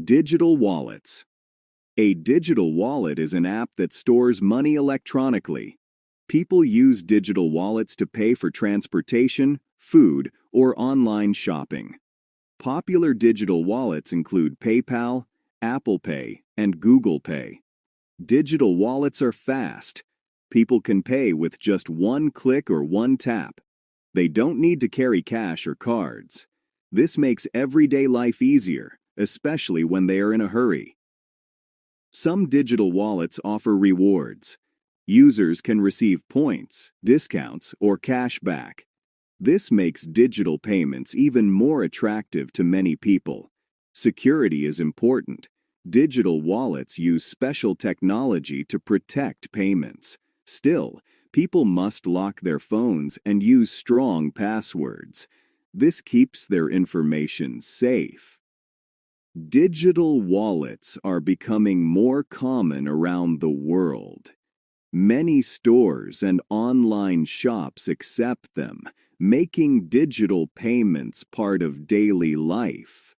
Digital wallets. A digital wallet is an app that stores money electronically. People use digital wallets to pay for transportation, food, or online shopping. Popular digital wallets include PayPal, Apple Pay, and Google Pay. Digital wallets are fast. People can pay with just one click or one tap. They don't need to carry cash or cards. This makes everyday life easier, especially when they are in a hurry. Some digital wallets offer rewards. Users can receive points, discounts, or cash back. This makes digital payments even more attractive to many people. Security is important. Digital wallets use special technology to protect payments. Still, people must lock their phones and use strong passwords. This keeps their information safe. Digital wallets are becoming more common around the world. Many stores and online shops accept them, making digital payments part of daily life.